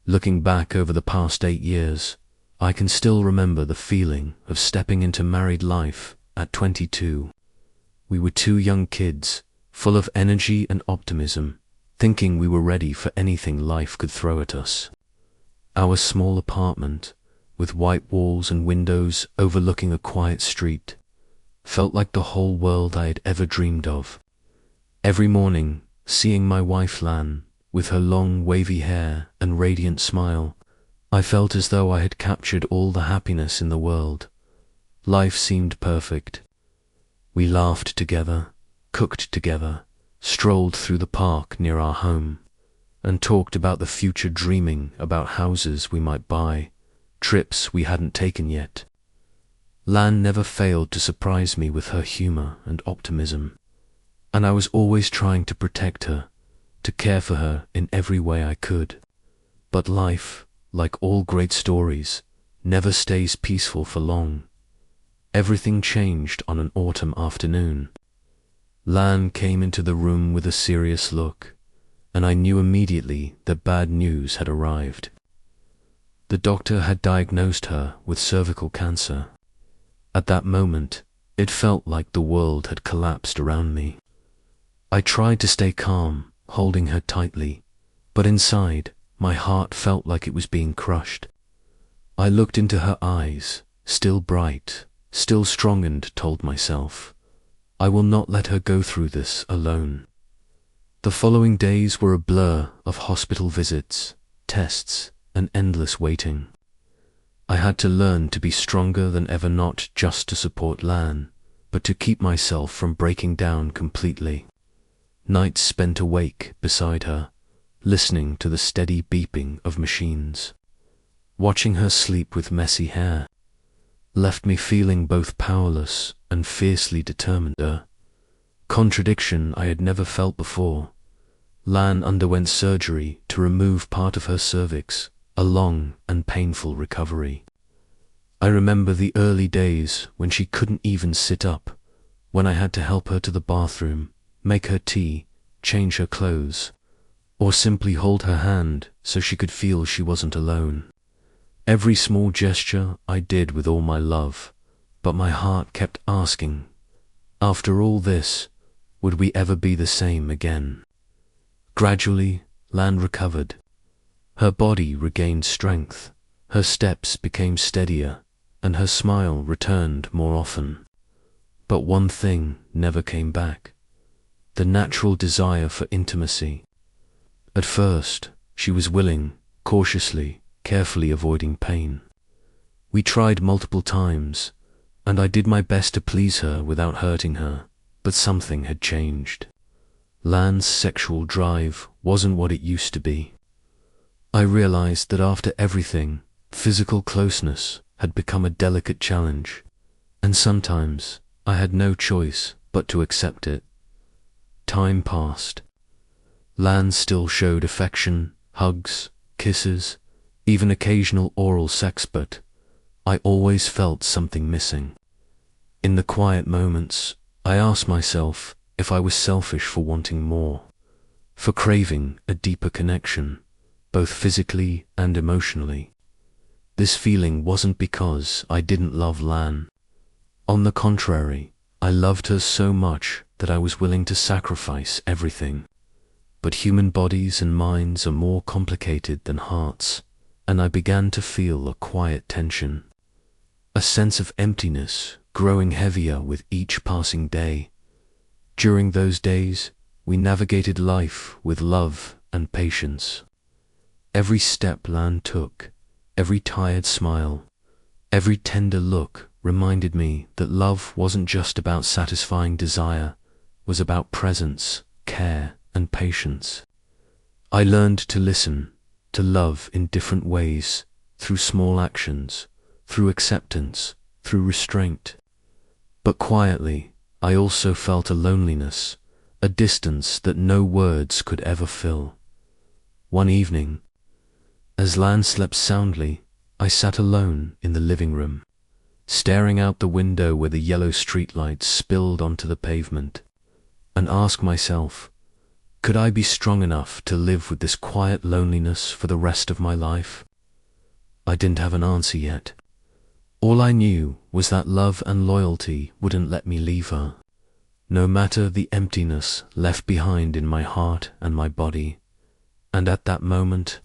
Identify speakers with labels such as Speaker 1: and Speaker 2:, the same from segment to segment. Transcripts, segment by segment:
Speaker 1: Looking back over the past 8 years, I can still remember the feeling of stepping into married life at 22. We were two young kids, full of energy and optimism, thinking we were ready for anything life could throw at us. Our small apartment, with white walls and windows overlooking a quiet street, felt like the whole world I had ever dreamed of. Every morning, seeing my wife Lan, with her long wavy hair and radiant smile, I felt as though I had captured all the happiness in the world. Life seemed perfect. We laughed together, cooked together, strolled through the park near our home, and talked about the future, dreaming about houses we might buy, trips we hadn't taken yet. Lan never failed to surprise me with her humor and optimism, and I was always trying to protect her, to care for her in every way I could. But life, like all great stories, never stays peaceful for long. Everything changed on an autumn afternoon. Lan came into the room with a serious look, and I knew immediately that bad news had arrived. The doctor had diagnosed her with cervical cancer. At that moment, it felt like the world had collapsed around me. I tried to stay calm, holding her tightly, but inside, my heart felt like it was being crushed. I looked into her eyes, still bright, still strong, and told myself, I will not let her go through this alone. The following days were a blur of hospital visits, tests, and endless waiting. I had to learn to be stronger than ever, not just to support Lan, but to keep myself from breaking down completely. Nights spent awake beside her, listening to the steady beeping of machines. Watching her sleep with messy hair left me feeling both powerless and fiercely determined. A contradiction I had never felt before. Lan underwent surgery to remove part of her cervix, a long and painful recovery. I remember the early days when she couldn't even sit up, when I had to help her to the bathroom, make her tea, change her clothes, or simply hold her hand so she could feel she wasn't alone. Every small gesture I did with all my love, but my heart kept asking, after all this, would we ever be the same again? Gradually, Lan recovered. Her body regained strength, her steps became steadier, and her smile returned more often. But one thing never came back: the natural desire for intimacy. At first, she was willing, cautiously, carefully avoiding pain. We tried multiple times, and I did my best to please her without hurting her, but something had changed. Lan's sexual drive wasn't what it used to be. I realized that after everything, physical closeness had become a delicate challenge, and sometimes I had no choice but to accept it. Time passed. Lan still showed affection, hugs, kisses, even occasional oral sex, but I always felt something missing. In the quiet moments, I asked myself if I was selfish for wanting more, for craving a deeper connection, both physically and emotionally. This feeling wasn't because I didn't love Lan. On the contrary, I loved her so much that I was willing to sacrifice everything. But human bodies and minds are more complicated than hearts, and I began to feel a quiet tension, a sense of emptiness growing heavier with each passing day. During those days, we navigated life with love and patience. Every step Lan took, every tired smile, every tender look reminded me that love wasn't just about satisfying desire, it was about presence, care, and patience. I learned to listen, to love in different ways, through small actions, through acceptance, through restraint. But quietly, I also felt a loneliness, a distance that no words could ever fill. One evening, as Lan slept soundly, I sat alone in the living room, staring out the window where the yellow streetlights spilled onto the pavement, and asked myself, Could I be strong enough to live with this quiet loneliness for the rest of my life? I didn't have an answer yet. All I knew was that love and loyalty wouldn't let me leave her, no matter the emptiness left behind in my heart and my body. And at that moment,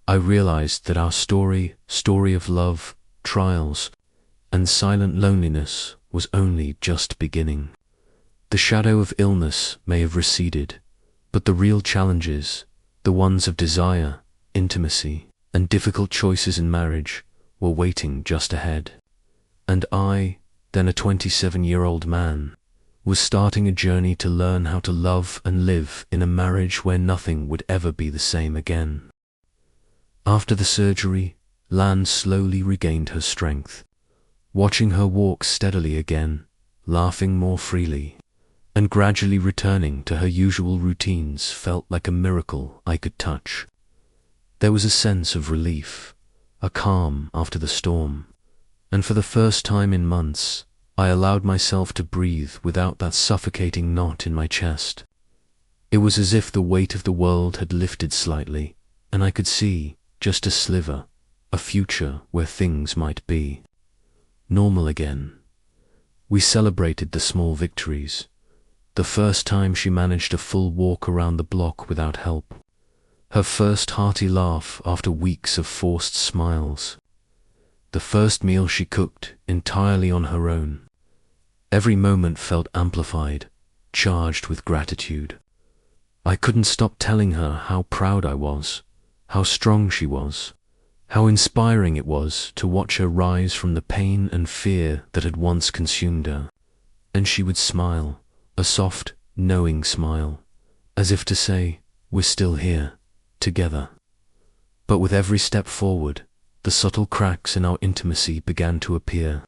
Speaker 1: I realized that our story of love, trials, and silent loneliness was only just beginning. The shadow of illness may have receded, but the real challenges, the ones of desire, intimacy, and difficult choices in marriage, were waiting just ahead. And I, then a 27-year-old man, was starting a journey to learn how to love and live in a marriage where nothing would ever be the same again. After the surgery, Lan slowly regained her strength. Watching her walk steadily again, laughing more freely, and gradually returning to her usual routines felt like a miracle I could touch. There was a sense of relief, a calm after the storm, and for the first time in months, I allowed myself to breathe without that suffocating knot in my chest. It was as if the weight of the world had lifted slightly, and I could see, just a sliver, a future where things might be normal again. We celebrated the small victories. The first time she managed a full walk around the block without help. Her first hearty laugh after weeks of forced smiles. The first meal she cooked entirely on her own. Every moment felt amplified, charged with gratitude. I couldn't stop telling her how proud I was, how strong she was, how inspiring it was to watch her rise from the pain and fear that had once consumed her. And she would smile, a soft, knowing smile, as if to say, "We're still here, together." But with every step forward, the subtle cracks in our intimacy began to appear.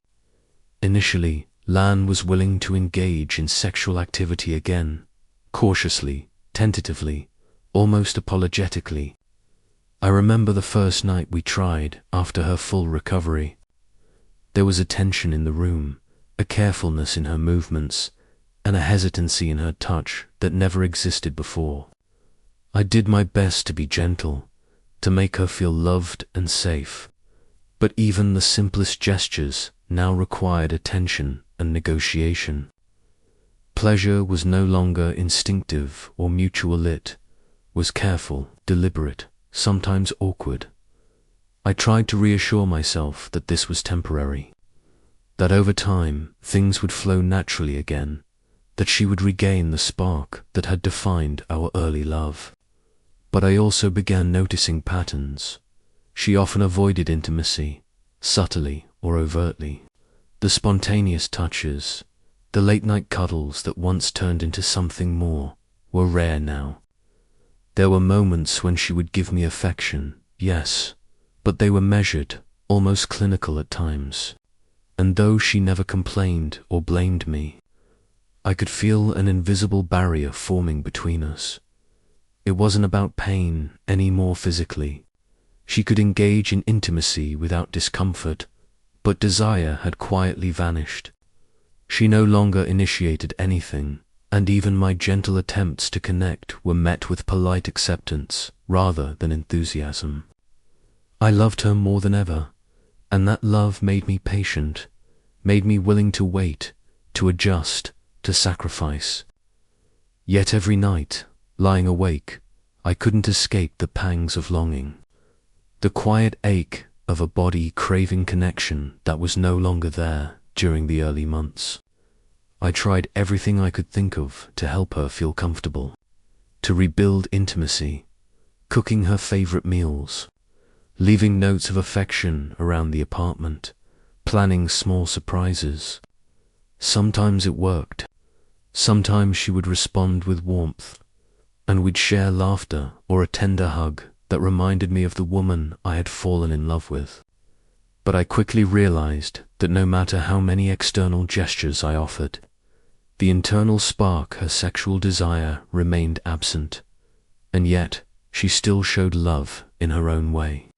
Speaker 1: Initially, Lan was willing to engage in sexual activity again, cautiously, tentatively, almost apologetically. I remember the first night we tried after her full recovery. There was a tension in the room, a carefulness in her movements, and a hesitancy in her touch that never existed before. I did my best to be gentle, to make her feel loved and safe, but even the simplest gestures now required attention and negotiation. Pleasure was no longer instinctive or mutual, it was careful, deliberate, sometimes awkward. I tried to reassure myself that this was temporary, that over time things would flow naturally again, that she would regain the spark that had defined our early love. But I also began noticing patterns. She often avoided intimacy, subtly or overtly. The spontaneous touches, the late-night cuddles that once turned into something more, were rare now. There were moments when she would give me affection, yes, but they were measured, almost clinical at times. And though she never complained or blamed me, I could feel an invisible barrier forming between us. It wasn't about pain any more physically. She could engage in intimacy without discomfort, but desire had quietly vanished. She no longer initiated anything, and even my gentle attempts to connect were met with polite acceptance rather than enthusiasm. I loved her more than ever, and that love made me patient, made me willing to wait, to adjust, to sacrifice. Yet every night, lying awake, I couldn't escape the pangs of longing, the quiet ache of a body craving connection that was no longer there during the early months. I tried everything I could think of to help her feel comfortable, to rebuild intimacy, cooking her favorite meals, leaving notes of affection around the apartment, planning small surprises. Sometimes it worked. Sometimes she would respond with warmth, and we'd share laughter or a tender hug that reminded me of the woman I had fallen in love with. But I quickly realized that no matter how many external gestures I offered, the internal spark, her sexual desire, remained absent, and yet she still showed love in her own way.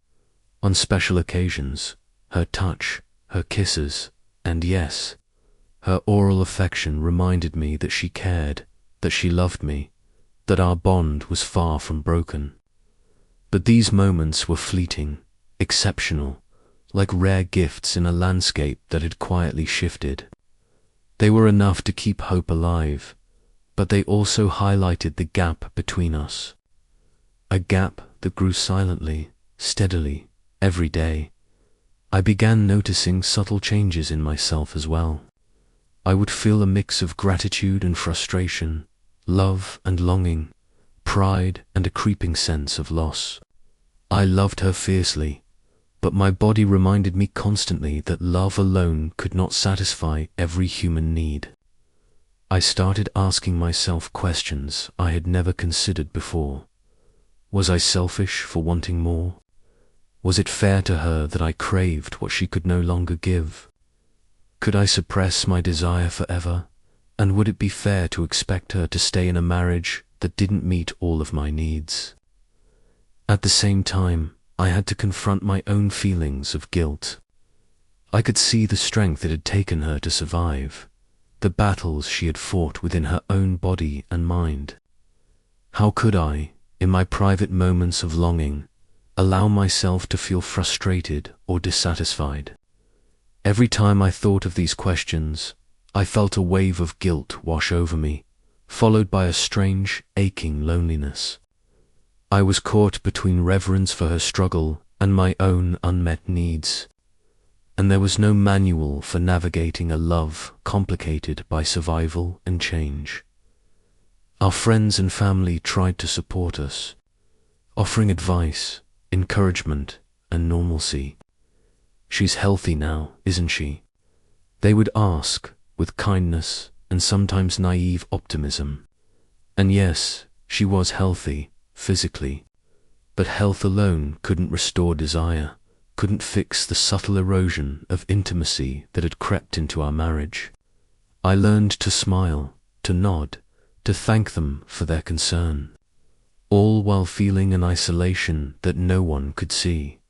Speaker 1: On special occasions, her touch, her kisses, and yes, her oral affection reminded me that she cared, that she loved me, that our bond was far from broken. But these moments were fleeting, exceptional, like rare gifts in a landscape that had quietly shifted. They were enough to keep hope alive, but they also highlighted the gap between us. A gap that grew silently, steadily, every day. I began noticing subtle changes in myself as well. I would feel a mix of gratitude and frustration, love and longing, pride and a creeping sense of loss. I loved her fiercely, but my body reminded me constantly that love alone could not satisfy every human need. I started asking myself questions I had never considered before. Was I selfish for wanting more? Was it fair to her that I craved what she could no longer give? Could I suppress my desire forever? And would it be fair to expect her to stay in a marriage that didn't meet all of my needs? At the same time, I had to confront my own feelings of guilt. I could see the strength it had taken her to survive, the battles she had fought within her own body and mind. How could I, in my private moments of longing, allow myself to feel frustrated or dissatisfied? Every time I thought of these questions, I felt a wave of guilt wash over me, followed by a strange, aching loneliness. I was caught between reverence for her struggle and my own unmet needs, and there was no manual for navigating a love complicated by survival and change. Our friends and family tried to support us, offering advice, encouragement, and normalcy. "She's healthy now, isn't she?" They would ask, with kindness and sometimes naive optimism. And yes, she was healthy, physically, but health alone couldn't restore desire, couldn't fix the subtle erosion of intimacy that had crept into our marriage. I learned to smile, to nod, to thank them for their concern, all while feeling an isolation that no one could see.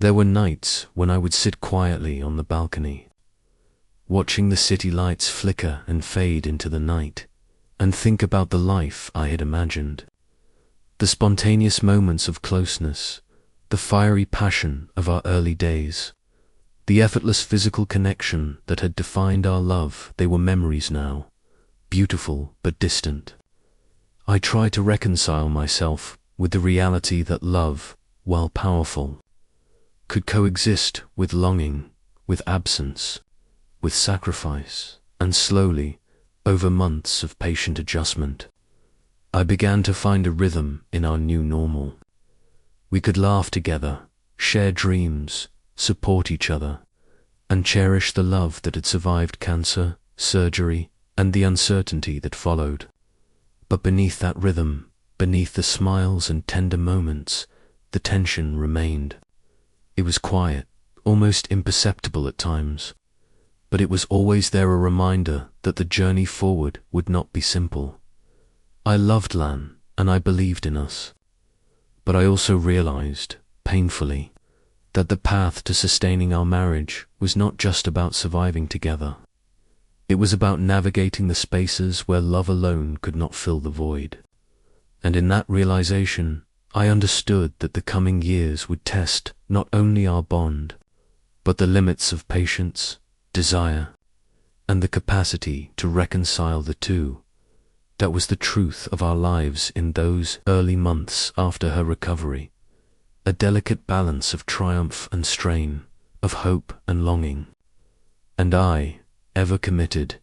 Speaker 1: There were nights when I would sit quietly on the balcony, watching the city lights flicker and fade into the night, and think about the life I had imagined. The spontaneous moments of closeness, the fiery passion of our early days, the effortless physical connection that had defined our love, they were memories now, beautiful but distant. I tried to reconcile myself with the reality that love, while powerful, could coexist with longing, with absence, with sacrifice, and slowly, over months of patient adjustment, I began to find a rhythm in our new normal. We could laugh together, share dreams, support each other, and cherish the love that had survived cancer, surgery, and the uncertainty that followed. But beneath that rhythm, beneath the smiles and tender moments, the tension remained. It was quiet, almost imperceptible at times, but it was always there, a reminder that the journey forward would not be simple. I loved Lan, and I believed in us. But I also realized, painfully, that the path to sustaining our marriage was not just about surviving together. It was about navigating the spaces where love alone could not fill the void. And in that realization, I understood that the coming years would test not only our bond, but the limits of patience, desire, and the capacity to reconcile the two. That was the truth of our lives in those early months after her recovery, a delicate balance of triumph and strain, of hope and longing. And I, ever committed,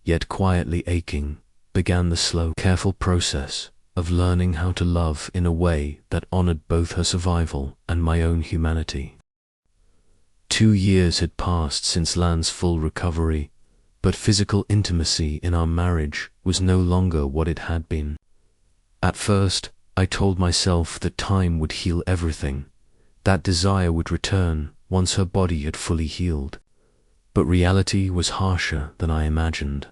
Speaker 1: yet quietly aching, began the slow, careful process of learning how to love in a way that honored both her survival and my own humanity. 2 years had passed since Lan's full recovery, but physical intimacy in our marriage was no longer what it had been. At first, I told myself that time would heal everything, that desire would return once her body had fully healed. But reality was harsher than I imagined.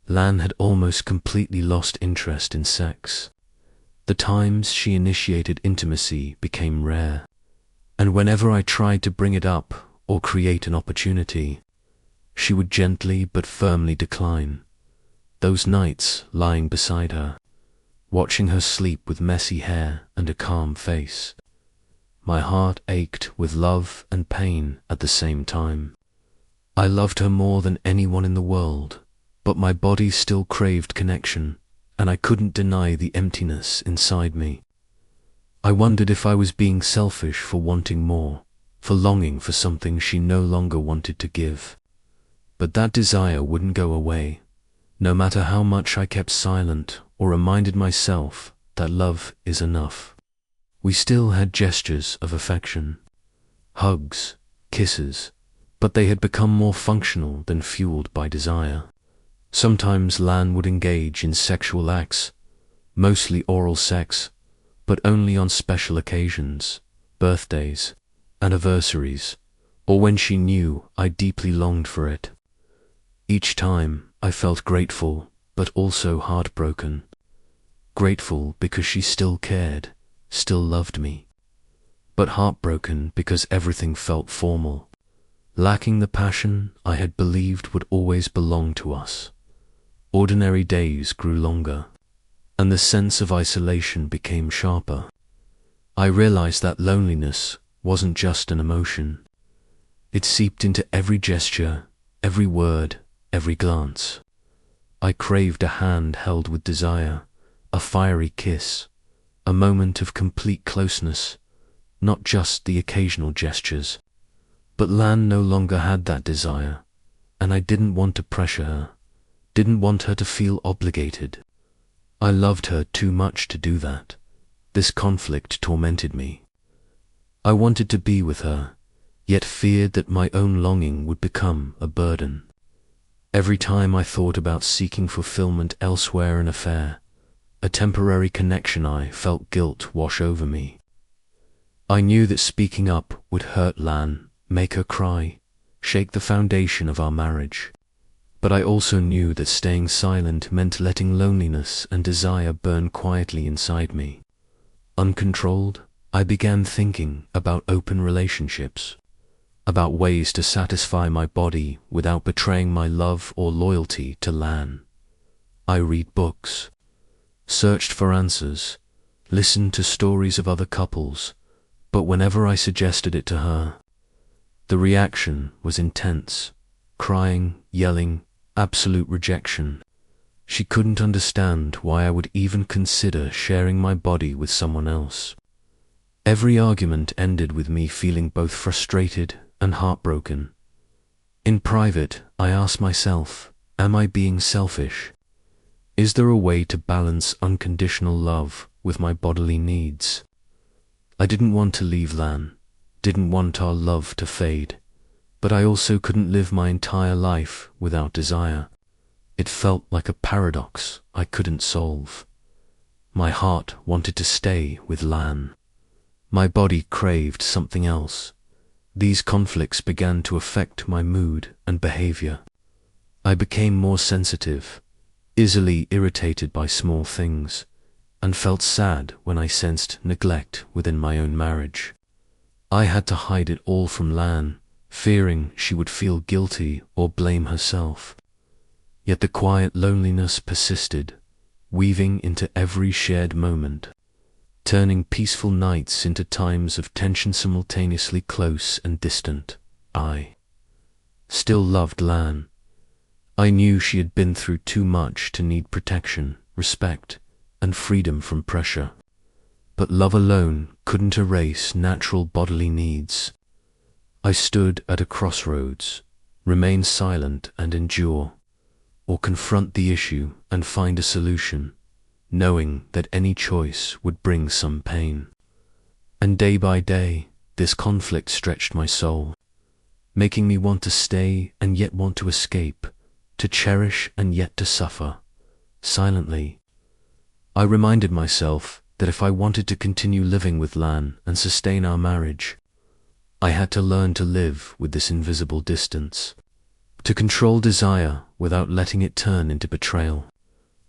Speaker 1: Lan had almost completely lost interest in sex. The times she initiated intimacy became rare, and whenever I tried to bring it up or create an opportunity, she would gently but firmly decline. Those nights lying beside her, watching her sleep with messy hair and a calm face. My heart ached with love and pain at the same time. I loved her more than anyone in the world, but my body still craved connection, and I couldn't deny the emptiness inside me. I wondered if I was being selfish for wanting more, for longing for something she no longer wanted to give. But that desire wouldn't go away, no matter how much I kept silent or reminded myself that love is enough. We still had gestures of affection, hugs, kisses, but they had become more functional than fueled by desire. Sometimes Lan would engage in sexual acts, mostly oral sex, but only on special occasions, birthdays, anniversaries, or when she knew I deeply longed for it. Each time I felt grateful, but also heartbroken. Grateful because she still cared, still loved me, but heartbroken because everything felt formal, lacking the passion I had believed would always belong to us. Ordinary days grew longer, and the sense of isolation became sharper. I realized that loneliness wasn't just an emotion. It seeped into every gesture, every word, every glance. I craved a hand held with desire, a fiery kiss, a moment of complete closeness, not just the occasional gestures. But Lan no longer had that desire, and I didn't want to pressure her, didn't want her to feel obligated. I loved her too much to do that. This conflict tormented me. I wanted to be with her, yet feared that my own longing would become a burden. Every time I thought about seeking fulfillment elsewhere in an affair, a temporary connection, I felt guilt wash over me. I knew that speaking up would hurt Lan, make her cry, shake the foundation of our marriage. But I also knew that staying silent meant letting loneliness and desire burn quietly inside me. Uncontrolled, I began thinking about open relationships, about ways to satisfy my body without betraying my love or loyalty to Lan. I read books, searched for answers, listened to stories of other couples, but whenever I suggested it to her, the reaction was intense, crying, yelling, absolute rejection. She couldn't understand why I would even consider sharing my body with someone else. Every argument ended with me feeling both frustrated and heartbroken. In private, I asked myself, am I being selfish? Is there a way to balance unconditional love with my bodily needs? I didn't want to leave Lan, didn't want our love to fade, but I also couldn't live my entire life without desire. It felt like a paradox I couldn't solve. My heart wanted to stay with Lan. My body craved something else. These conflicts began to affect my mood and behavior. I became more sensitive, easily irritated by small things, and felt sad when I sensed neglect within my own marriage. I had to hide it all from Lan, fearing she would feel guilty or blame herself. Yet the quiet loneliness persisted, weaving into every shared moment, turning peaceful nights into times of tension simultaneously close and distant. I still loved Lan. I knew she had been through too much to need protection, respect, and freedom from pressure. But love alone couldn't erase natural bodily needs. I stood at a crossroads, remain silent and endure, or confront the issue and find a solution, knowing that any choice would bring some pain. And day by day, this conflict stretched my soul, making me want to stay and yet want to escape, to cherish and yet to suffer. Silently, I reminded myself that if I wanted to continue living with Lan and sustain our marriage, I had to learn to live with this invisible distance, to control desire without letting it turn into betrayal.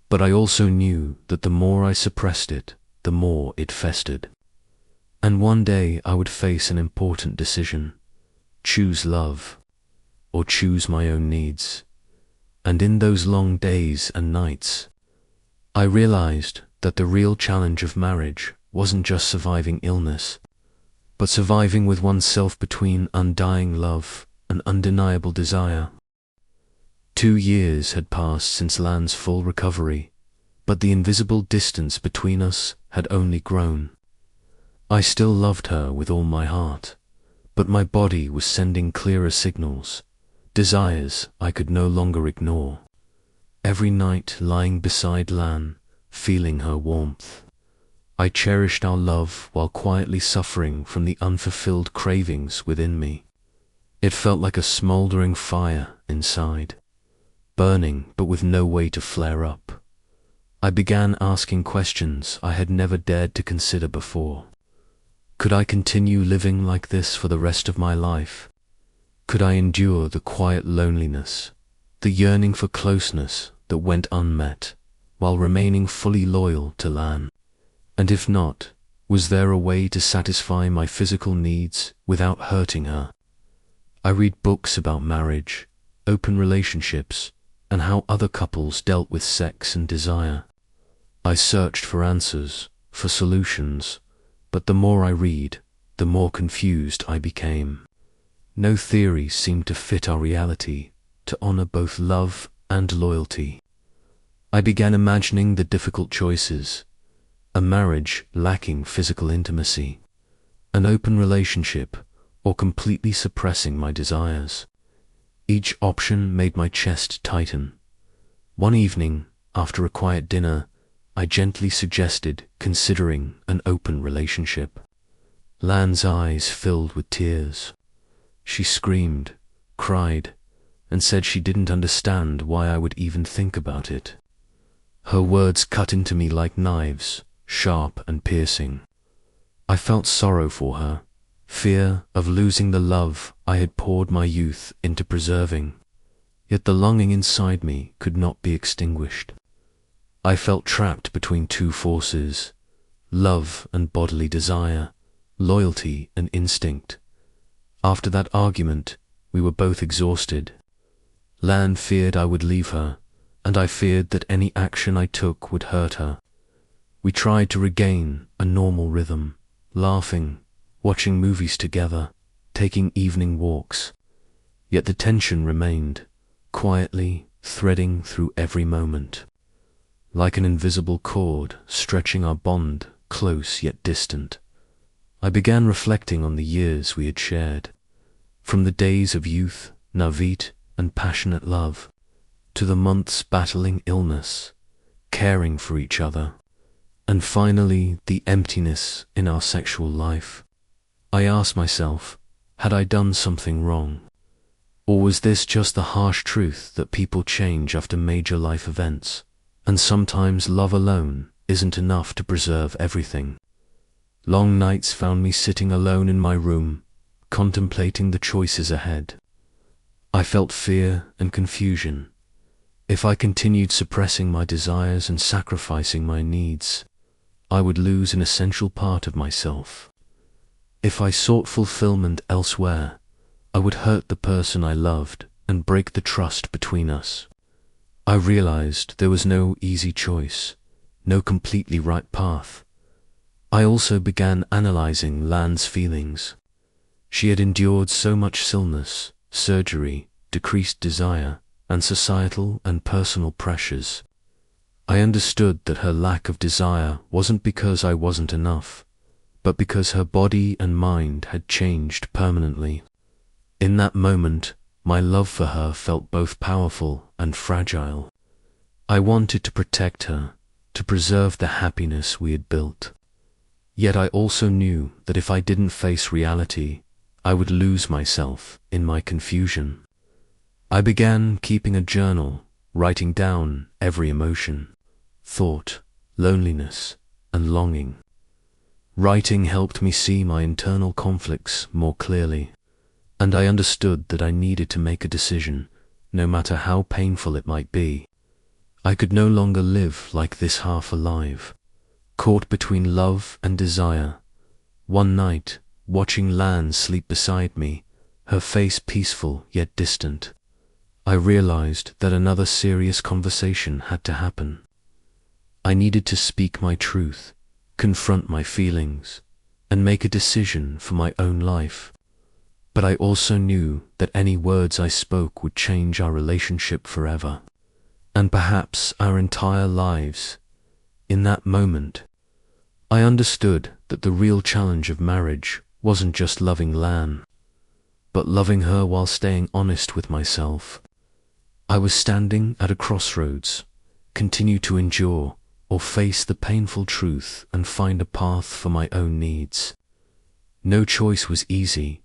Speaker 1: But I also knew that the more I suppressed it, the more it festered. And one day I would face an important decision, choose love, or choose my own needs. And in those long days and nights, I realized that the real challenge of marriage wasn't just surviving illness, but surviving with oneself between undying love and undeniable desire. 2 years had passed since Lan's full recovery, but the invisible distance between us had only grown. I still loved her with all my heart, but my body was sending clearer signals, desires I could no longer ignore. Every night lying beside Lan, feeling her warmth, I cherished our love while quietly suffering from the unfulfilled cravings within me. It felt like a smoldering fire inside, burning but with no way to flare up. I began asking questions I had never dared to consider before. Could I continue living like this for the rest of my life? Could I endure the quiet loneliness, the yearning for closeness that went unmet, while remaining fully loyal to Lan? And if not, was there a way to satisfy my physical needs without hurting her? I read books about marriage, open relationships, and how other couples dealt with sex and desire. I searched for answers, for solutions, but the more I read, the more confused I became. No theory seemed to fit our reality, to honor both love and loyalty. I began imagining the difficult choices: a marriage lacking physical intimacy, an open relationship, or completely suppressing my desires. Each option made my chest tighten. One evening, after a quiet dinner, I gently suggested considering an open relationship. Lan's eyes filled with tears. She screamed, cried, and said she didn't understand why I would even think about it. Her words cut into me like knives, sharp and piercing. I felt sorrow for her, fear of losing the love I had poured my youth into preserving. Yet the longing inside me could not be extinguished. I felt trapped between two forces: love and bodily desire, loyalty and instinct. After that argument, we were both exhausted. Lan feared I would leave her, and I feared that any action I took would hurt her. We tried to regain a normal rhythm, laughing, watching movies together, taking evening walks. Yet the tension remained, quietly threading through every moment, like an invisible cord stretching our bond close yet distant. I began reflecting on the years we had shared, from the days of youth, naivete, and passionate love, to the months battling illness, caring for each other, and finally the emptiness in our sexual life. I asked myself, had I done something wrong? Or was this just the harsh truth that people change after major life events, and sometimes love alone isn't enough to preserve everything? Long nights found me sitting alone in my room, contemplating the choices ahead. I felt fear and confusion. If I continued suppressing my desires and sacrificing my needs, I would lose an essential part of myself. If I sought fulfillment elsewhere, I would hurt the person I loved and break the trust between us. I realized there was no easy choice, no completely right path. I also began analyzing Lan's feelings. She had endured so much illness, surgery, decreased desire, and societal and personal pressures. I understood that her lack of desire wasn't because I wasn't enough, but because her body and mind had changed permanently. In that moment, my love for her felt both powerful and fragile. I wanted to protect her, to preserve the happiness we had built. Yet I also knew that if I didn't face reality, I would lose myself in my confusion. I began keeping a journal, writing down every emotion, thought, loneliness, and longing. Writing helped me see my internal conflicts more clearly, and I understood that I needed to make a decision, no matter how painful it might be. I could no longer live like this, half alive, caught between love and desire. One night, watching Lan sleep beside me, her face peaceful yet distant, I realized that another serious conversation had to happen. I needed to speak my truth, confront my feelings, and make a decision for my own life. But I also knew that any words I spoke would change our relationship forever, and perhaps our entire lives. In that moment, I understood that the real challenge of marriage wasn't just loving Lan, but loving her while staying honest with myself. I was standing at a crossroads: continue to endure, or face the painful truth and find a path for my own needs. No choice was easy,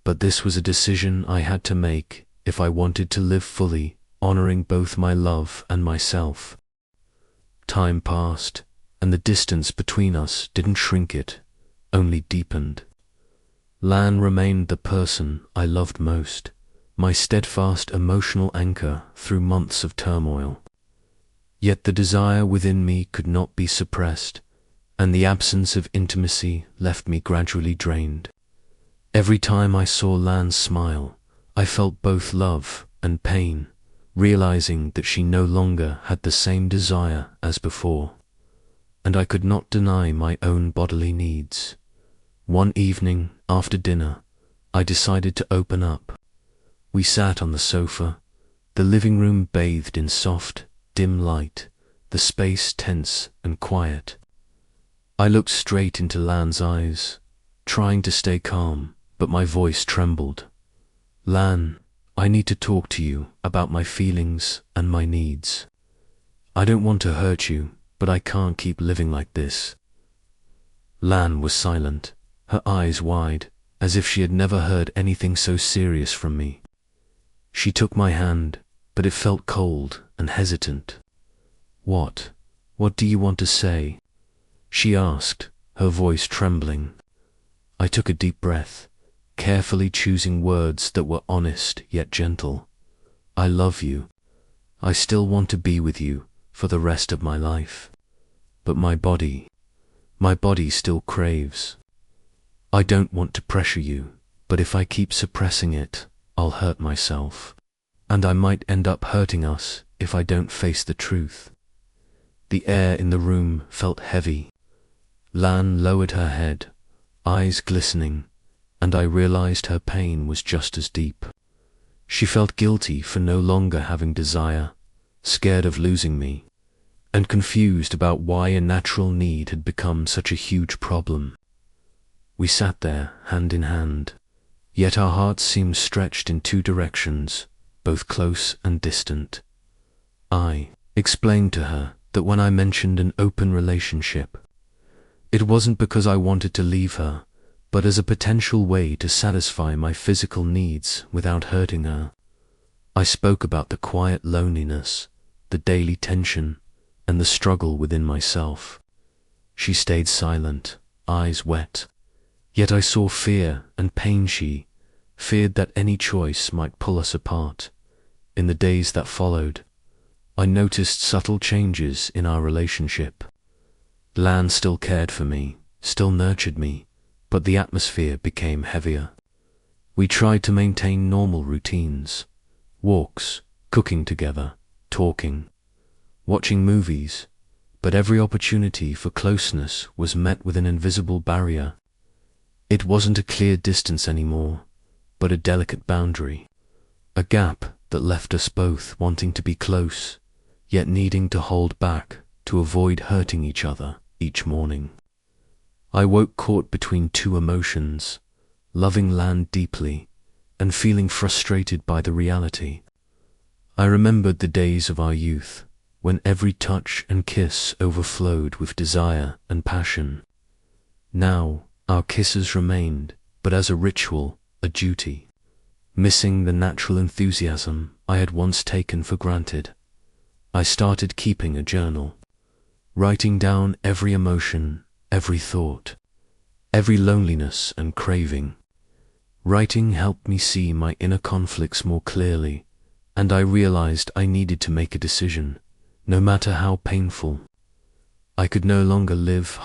Speaker 1: but this was a decision I had to make if I wanted to live fully, honoring both my love and myself. Time passed, and the distance between us didn't shrink, it only deepened. Lan remained the person I loved most, my steadfast emotional anchor through months of turmoil. Yet the desire within me could not be suppressed, and the absence of intimacy left me gradually drained. Every time I saw Lan smile, I felt both love and pain, realizing that she no longer had the same desire as before. And I could not deny my own bodily needs. One evening, after dinner, I decided to open up. We sat on the sofa, the living room bathed in soft, dim light, the space tense and quiet. I looked straight into Lan's eyes, trying to stay calm, but my voice trembled. Lan, I need to talk to you about my feelings and my needs. I don't want to hurt you, but I can't keep living like this. Lan was silent, her eyes wide, as if she had never heard anything so serious from me. She took my hand, but it felt cold and hesitant. What do you want to say?" she asked, her voice trembling. I took a deep breath, carefully choosing words that were honest yet gentle. "I love you. I still want to be with you for the rest of my life. But my body still craves. I don't want to pressure you, but if I keep suppressing it, I'll hurt myself. And I might end up hurting us if I don't face the truth." The air in the room felt heavy. Lan lowered her head, eyes glistening, and I realized her pain was just as deep. She felt guilty for no longer having desire, scared of losing me, and confused about why a natural need had become such a huge problem. We sat there, hand in hand, yet our hearts seemed stretched in two directions, both close and distant. I explained to her that when I mentioned an open relationship, it wasn't because I wanted to leave her, but as a potential way to satisfy my physical needs without hurting her. I spoke about the quiet loneliness, the daily tension, and the struggle within myself. She stayed silent, eyes wet. Yet I saw fear and pain. She feared that any choice might pull us apart. In the days that followed, I noticed subtle changes in our relationship. Lan still cared for me, still nurtured me, but the atmosphere became heavier. We tried to maintain normal routines: walks, cooking together, talking, watching movies, but every opportunity for closeness was met with an invisible barrier. It wasn't a clear distance anymore, but a delicate boundary, a gap that left us both wanting to be close, yet needing to hold back to avoid hurting each other each morning. I woke caught between two emotions, loving Lan deeply and feeling frustrated by the reality. I remembered the days of our youth, when every touch and kiss overflowed with desire and passion. Now, our kisses remained, but as a ritual, a duty, missing the natural enthusiasm I had once taken for granted. I started keeping a journal, writing down every emotion, every thought, every loneliness and craving. Writing helped me see my inner conflicts more clearly, and I realized I needed to make a decision, no matter how painful. I could no longer live,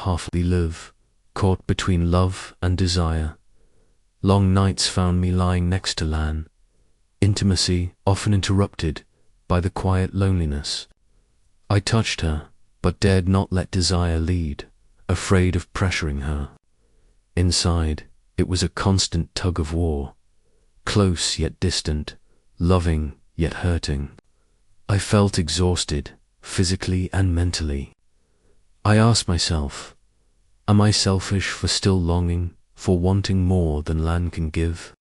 Speaker 1: caught between love and desire. Long nights found me lying next to Lan, intimacy often interrupted by the quiet loneliness. I touched her, but dared not let desire lead, afraid of pressuring her. Inside, it was a constant tug of war, close yet distant, loving yet hurting. I felt exhausted, physically and mentally. I asked myself, am I selfish for still longing, for wanting more than Lan can give?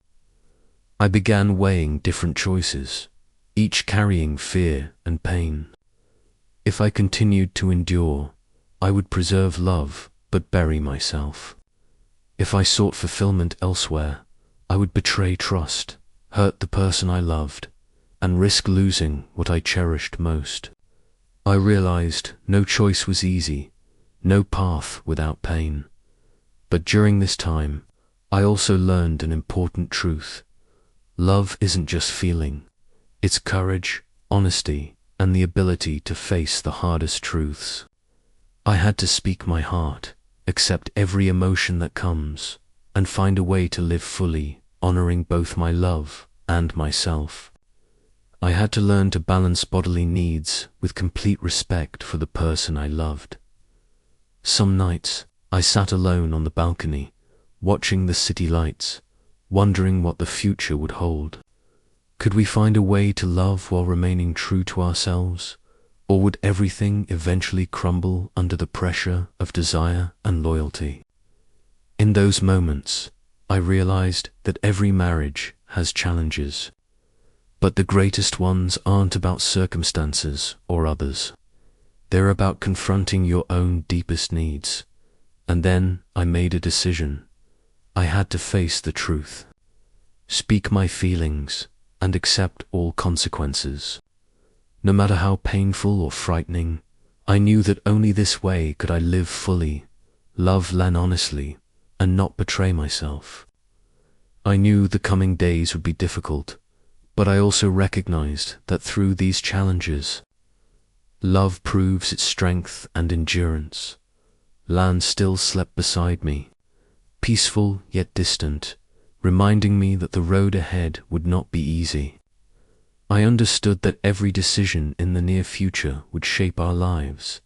Speaker 1: I began weighing different choices, each carrying fear and pain. If I continued to endure, I would preserve love but bury myself. If I sought fulfillment elsewhere, I would betray trust, hurt the person I loved, and risk losing what I cherished most. I realized no choice was easy, no path without pain. But during this time, I also learned an important truth. Love isn't just feeling. It's courage, honesty, and the ability to face the hardest truths. I had to speak my heart, accept every emotion that comes, and find a way to live fully, honoring both my love and myself. I had to learn to balance bodily needs with complete respect for the person I loved. Some nights, I sat alone on the balcony, watching the city lights, wondering what the future would hold. Could we find a way to love while remaining true to ourselves, or would everything eventually crumble under the pressure of desire and loyalty? In those moments, I realized that every marriage has challenges, but the greatest ones aren't about circumstances or others. They're about confronting your own deepest needs. And then I made a decision. I had to face the truth, speak my feelings, and accept all consequences. No matter how painful or frightening, I knew that only this way could I live fully, love Lan honestly, and not betray myself. I knew the coming days would be difficult, but I also recognized that through these challenges, love proves its strength and endurance. Lan still slept beside me, peaceful yet distant, reminding me that the road ahead would not be easy. I understood that every decision in the near future would shape our lives,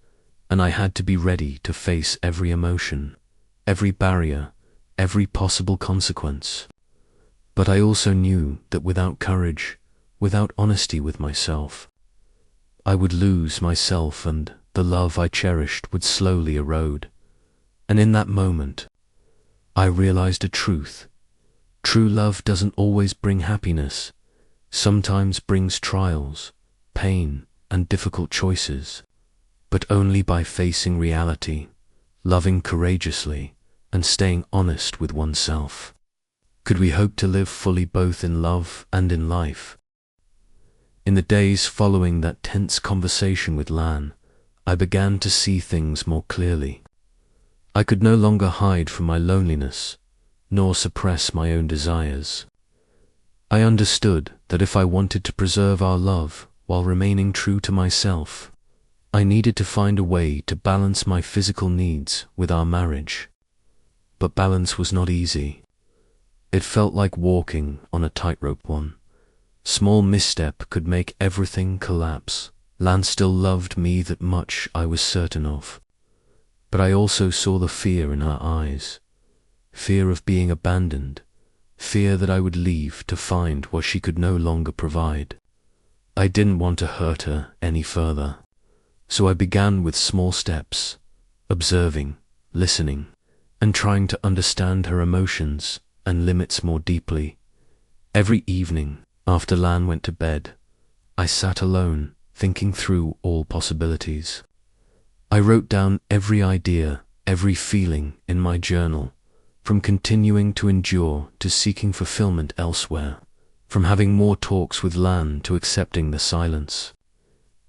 Speaker 1: and I had to be ready to face every emotion, every barrier, every possible consequence. But I also knew that without courage, without honesty with myself, I would lose myself and the love I cherished would slowly erode. And in that moment, I realized a truth. True love doesn't always bring happiness. Sometimes brings trials, pain, and difficult choices. But only by facing reality, loving courageously, and staying honest with oneself, could we hope to live fully both in love and in life. In the days following that tense conversation with Lan, I began to see things more clearly. I could no longer hide from my loneliness, nor suppress my own desires. I understood that if I wanted to preserve our love while remaining true to myself, I needed to find a way to balance my physical needs with our marriage. But balance was not easy. It felt like walking on a tightrope one. Small misstep could make everything collapse. Lan still loved me that much, I was certain of. But I also saw the fear in her eyes. Fear of being abandoned. Fear that I would leave to find what she could no longer provide. I didn't want to hurt her any further. So I began with small steps, observing, listening, and trying to understand her emotions and limits more deeply. Every evening, after Lan went to bed, I sat alone, thinking through all possibilities. I wrote down every idea, every feeling in my journal, from continuing to endure to seeking fulfillment elsewhere, from having more talks with Lan to accepting the silence.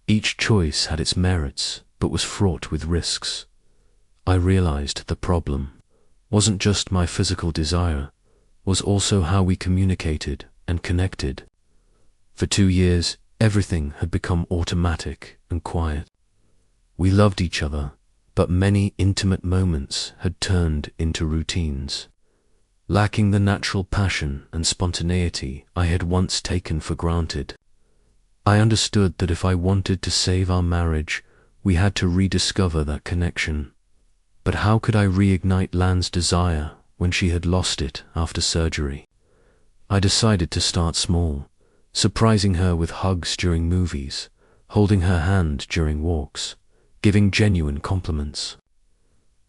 Speaker 1: Each choice had its merits, but was fraught with risks. I realized the problem wasn't just my physical desire, was also how we communicated and connected. For 2 years, everything had become automatic and quiet. We loved each other, but many intimate moments had turned into routines, lacking the natural passion and spontaneity I had once taken for granted. I understood that if I wanted to save our marriage, We had to rediscover that connection. But how could I reignite Lan's desire when she had lost it after surgery? I decided to start small, surprising her with hugs during movies, holding her hand during walks, giving genuine compliments.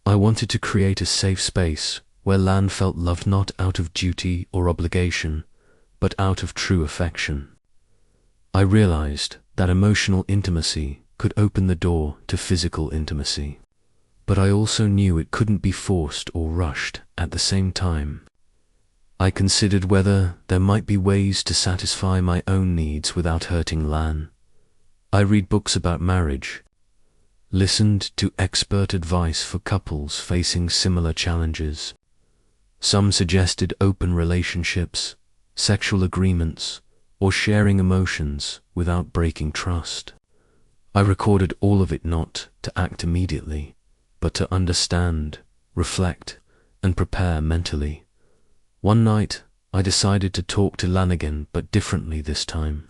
Speaker 1: I wanted to create a safe space where Lan felt loved not out of duty or obligation, but out of true affection. I realized that emotional intimacy could open the door to physical intimacy, but I also knew it couldn't be forced or rushed at the same time. I considered whether there might be ways to satisfy my own needs without hurting Lan. I read books about marriage, listened to expert advice for couples facing similar challenges. Some suggested open relationships, sexual agreements, or sharing emotions without breaking trust. I recorded all of it not to act immediately, but to understand, reflect, and prepare mentally. One night, I decided to talk to Lan again, but differently this time.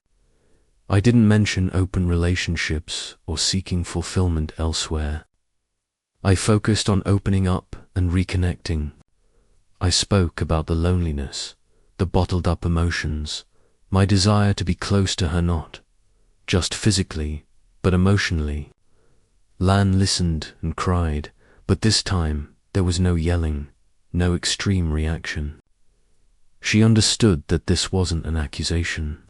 Speaker 1: I didn't mention open relationships or seeking fulfillment elsewhere. I focused on opening up and reconnecting. I spoke about the loneliness, the bottled up emotions, my desire to be close to her, not just physically, but emotionally. Lan listened and cried, but this time there was no yelling, no extreme reaction. She understood that this wasn't an accusation,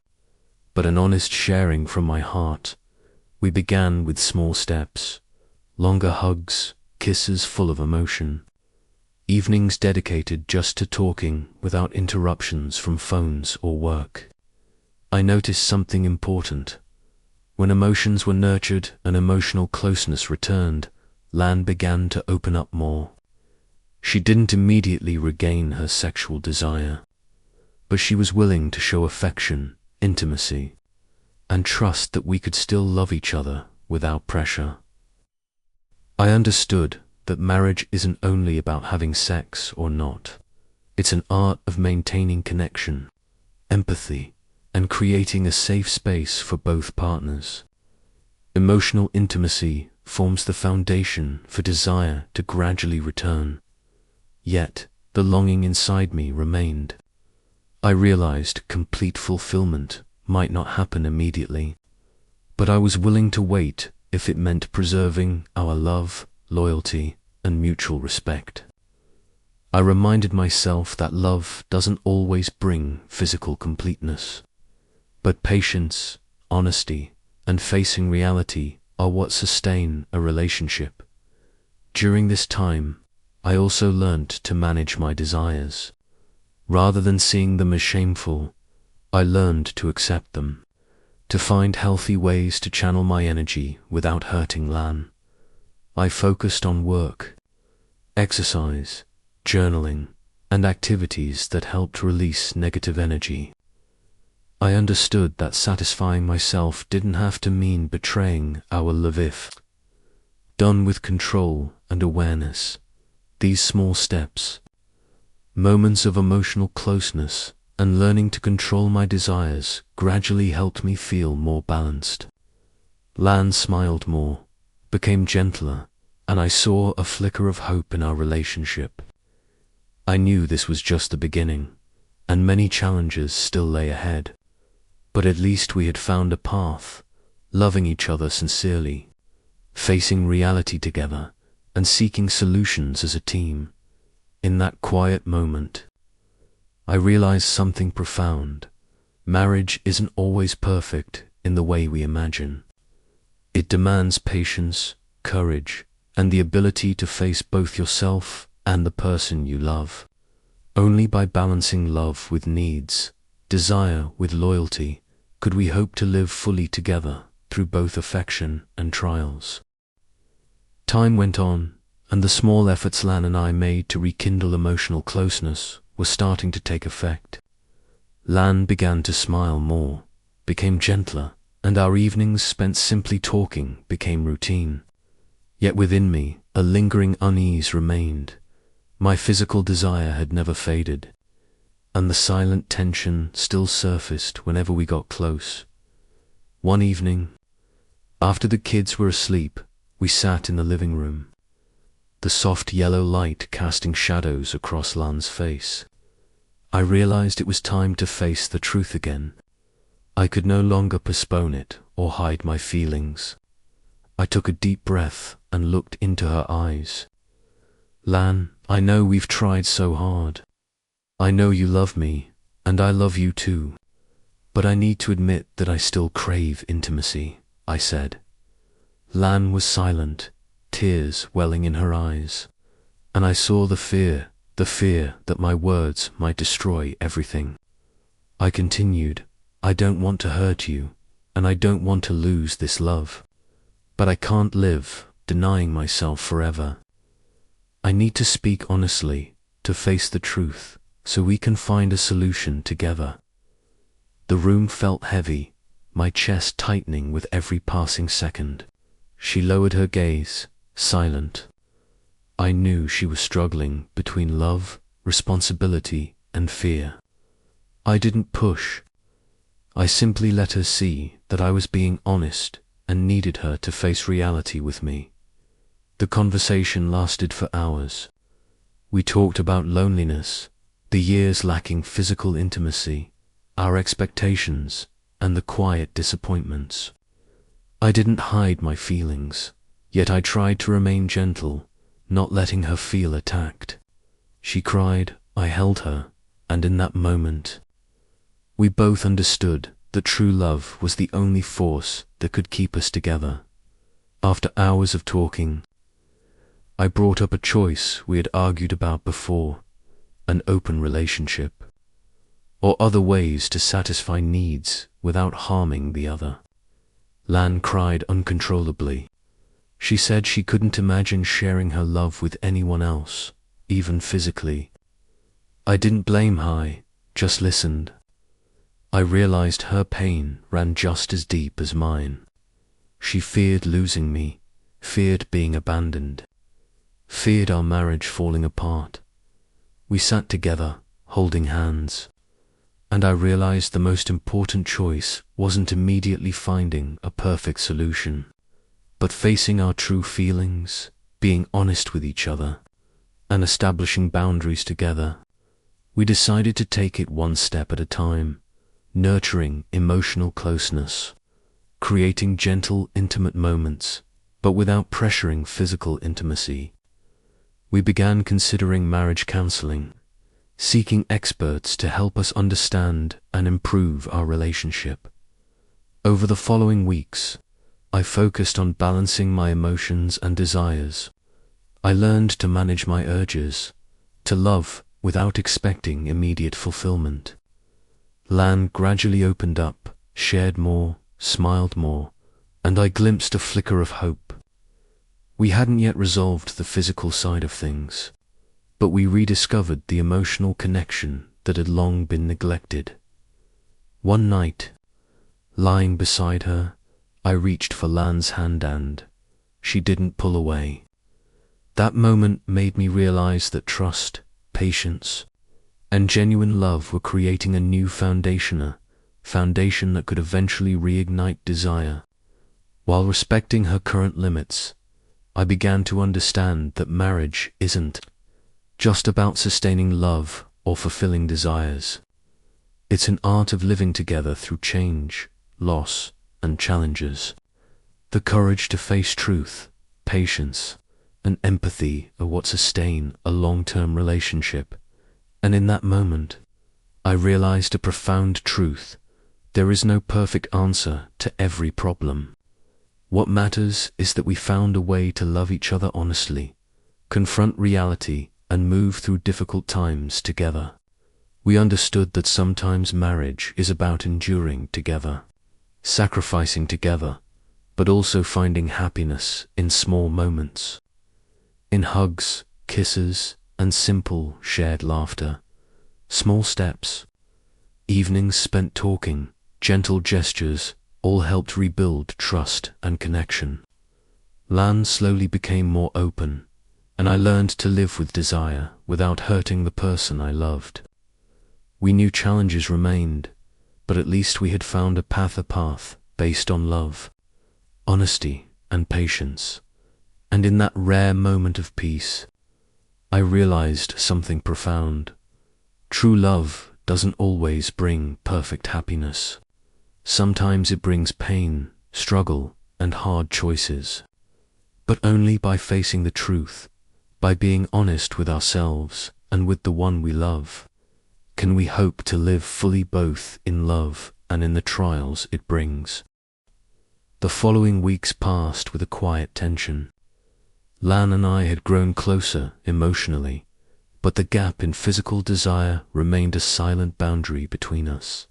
Speaker 1: but an honest sharing from my heart. We began with small steps, longer hugs, kisses full of emotion, evenings dedicated just to talking without interruptions from phones or work. I noticed something important. When emotions were nurtured and emotional closeness returned, Lan began to open up more. She didn't immediately regain her sexual desire, but she was willing to show affection, intimacy, and trust that we could still love each other without pressure. I understood that marriage isn't only about having sex or not. It's an art of maintaining connection, empathy, and creating a safe space for both partners. Emotional intimacy forms the foundation for desire to gradually return. Yet, the longing inside me remained. I realized complete fulfillment might not happen immediately, but I was willing to wait if it meant preserving our love, loyalty, and mutual respect. I reminded myself that love doesn't always bring physical completeness, but patience, honesty, and facing reality are what sustain a relationship. During this time, I also learned to manage my desires. Rather than seeing them as shameful, I learned to accept them, to find healthy ways to channel my energy without hurting Lan. I focused on work, exercise, journaling, and activities that helped release negative energy. I understood that satisfying myself didn't have to mean betraying our love. Done with control and awareness, these small steps, moments of emotional closeness and learning to control my desires, gradually helped me feel more balanced. Lan smiled more, became gentler, and I saw a flicker of hope in our relationship. I knew this was just the beginning, and many challenges still lay ahead. But at least we had found a path, loving each other sincerely, facing reality together, and seeking solutions as a team. In that quiet moment, I realized something profound. Marriage isn't always perfect in the way we imagine. It demands patience, courage, and the ability to face both yourself and the person you love. Only by balancing love with needs, desire with loyalty, could we hope to live fully together through both affection and trials. Time went on, and the small efforts Lan and I made to rekindle emotional closeness were starting to take effect. Lan began to smile more, became gentler, and our evenings spent simply talking became routine. Yet within me, a lingering unease remained. My physical desire had never faded, and the silent tension still surfaced whenever we got close. One evening, after the kids were asleep We sat in the living room, the soft yellow light casting shadows across Lan's face. I realized it was time to face the truth again. I could no longer postpone it or hide my feelings. I took a deep breath and looked into her eyes. Lan, I know we've tried so hard. I know you love me, and I love you too. But I need to admit that I still crave intimacy, I said. Lan was silent, tears welling in her eyes, and I saw the fear that my words might destroy everything. I continued, I don't want to hurt you, and I don't want to lose this love. But I can't live denying myself forever. I need to speak honestly, to face the truth, so we can find a solution together. The room felt heavy, my chest tightening with every passing second. She lowered her gaze, silent. I knew she was struggling between love, responsibility, and fear. I didn't push. I simply let her see that I was being honest and needed her to face reality with me. The conversation lasted for hours. We talked about loneliness, the years lacking physical intimacy, our expectations, and the quiet disappointments. I didn't hide my feelings, yet I tried to remain gentle, not letting her feel attacked. She cried, I held her, and in that moment, we both understood that true love was the only force that could keep us together. After hours of talking, I brought up a choice we had argued about before, an open relationship, or other ways to satisfy needs without harming the other. Lan cried uncontrollably. She said she couldn't imagine sharing her love with anyone else, even physically. I didn't blame her, just listened. I realized her pain ran just as deep as mine. She feared losing me, feared being abandoned, feared our marriage falling apart. We sat together, holding hands, and I realized the most important choice wasn't immediately finding a perfect solution, but facing our true feelings, being honest with each other, and establishing boundaries together. We decided to take it one step at a time, nurturing emotional closeness, creating gentle, intimate moments, but without pressuring physical intimacy. We began considering marriage counseling, seeking experts to help us understand and improve our relationship. Over the following weeks, I focused on balancing my emotions and desires. I learned to manage my urges, to love without expecting immediate fulfillment. Lan gradually opened up, shared more, smiled more, and I glimpsed a flicker of hope. We hadn't yet resolved the physical side of things, but we rediscovered the emotional connection that had long been neglected. One night, lying beside her, I reached for Lan's hand and she didn't pull away. That moment made me realize that trust, patience, and genuine love were creating a new foundation that could eventually reignite desire. While respecting her current limits, I began to understand that marriage isn't just about sustaining love or fulfilling desires. It's an art of living together through change, loss, and challenges. The courage to face truth, patience, and empathy are what sustain a long-term relationship. And in that moment, I realized a profound truth. There is no perfect answer to every problem. What matters is that we found a way to love each other honestly, confront reality, and move through difficult times together. We understood that sometimes marriage is about enduring together, sacrificing together, but also finding happiness in small moments, in hugs, kisses, and simple shared laughter. Small steps, evenings spent talking, gentle gestures, all helped rebuild trust and connection. Lan slowly became more open, and I learned to live with desire without hurting the person I loved. We knew challenges remained, but at least we had found a path based on love, honesty, and patience. And in that rare moment of peace, I realized something profound. True love doesn't always bring perfect happiness. Sometimes it brings pain, struggle, and hard choices. But only by facing the truth, by being honest with ourselves and with the one we love, can we hope to live fully both in love and in the trials it brings. The following weeks passed with a quiet tension. Lan and I had grown closer emotionally, but the gap in physical desire remained a silent boundary between us.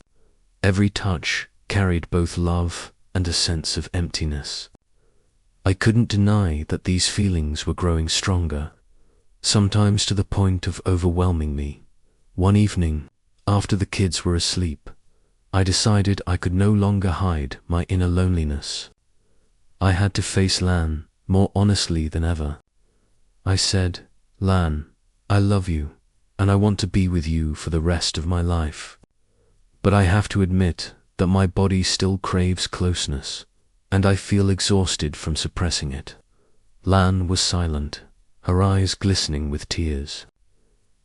Speaker 1: Every touch carried both love and a sense of emptiness. I couldn't deny that these feelings were growing stronger, sometimes to the point of overwhelming me. One evening, after the kids were asleep, I decided I could no longer hide my inner loneliness. I had to face Lan more honestly than ever. I said, "Lan, I love you, and I want to be with you for the rest of my life. But I have to admit that my body still craves closeness, and I feel exhausted from suppressing it." Lan was silent, her eyes glistening with tears.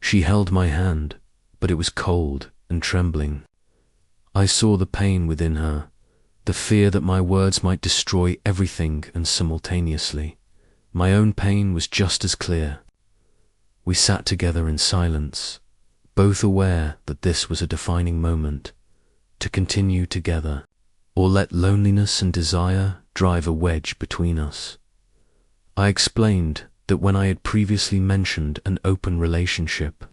Speaker 1: She held my hand, but it was cold and trembling. I saw the pain within her, the fear that my words might destroy everything and simultaneously. My own pain was just as clear. We sat together in silence, both aware that this was a defining moment, to continue together, or let loneliness and desire drive a wedge between us. I explained that when I had previously mentioned an open relationship,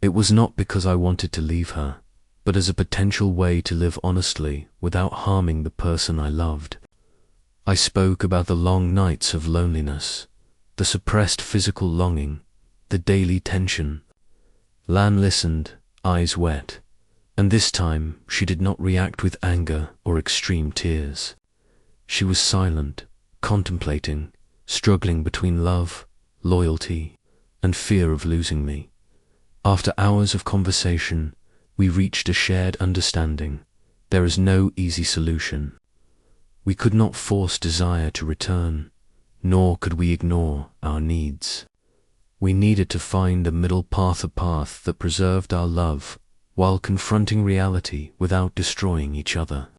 Speaker 1: it was not because I wanted to leave her, but as a potential way to live honestly without harming the person I loved. I spoke about the long nights of loneliness, the suppressed physical longing, the daily tension. Lan listened, eyes wet, and this time she did not react with anger or extreme tears. She was silent, contemplating, struggling between love, loyalty, and fear of losing me. After hours of conversation, we reached a shared understanding. There is no easy solution. We could not force desire to return, nor could we ignore our needs. We needed to find a middle path, a path that preserved our love while confronting reality without destroying each other.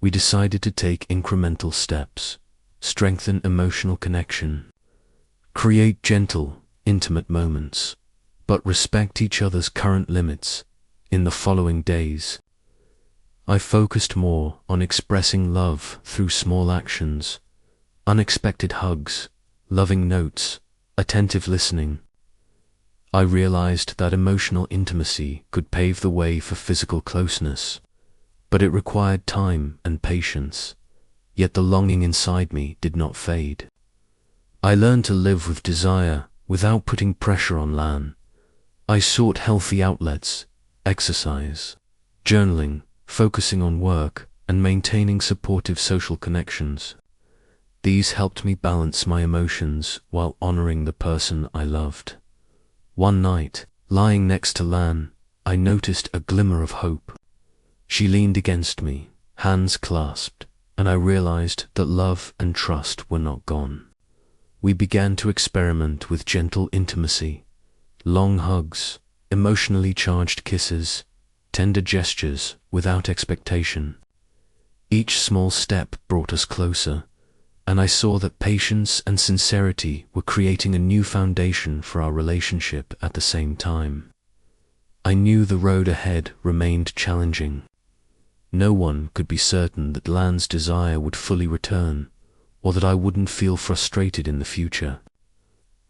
Speaker 1: We decided to take incremental steps, strengthen emotional connection, create gentle, intimate moments, but respect each other's current limits. In the following days, I focused more on expressing love through small actions, unexpected hugs, loving notes, attentive listening. I realized that emotional intimacy could pave the way for physical closeness, but it required time and patience, yet the longing inside me did not fade. I learned to live with desire without putting pressure on Lan. I sought healthy outlets, exercise, journaling, focusing on work, and maintaining supportive social connections. These helped me balance my emotions while honoring the person I loved. One night, lying next to Lan, I noticed a glimmer of hope. She leaned against me, hands clasped, and I realized that love and trust were not gone. We began to experiment with gentle intimacy, long hugs, emotionally charged kisses, tender gestures without expectation. Each small step brought us closer, and I saw that patience and sincerity were creating a new foundation for our relationship at the same time. I knew the road ahead remained challenging. No one could be certain that Lan's desire would fully return, or that I wouldn't feel frustrated in the future.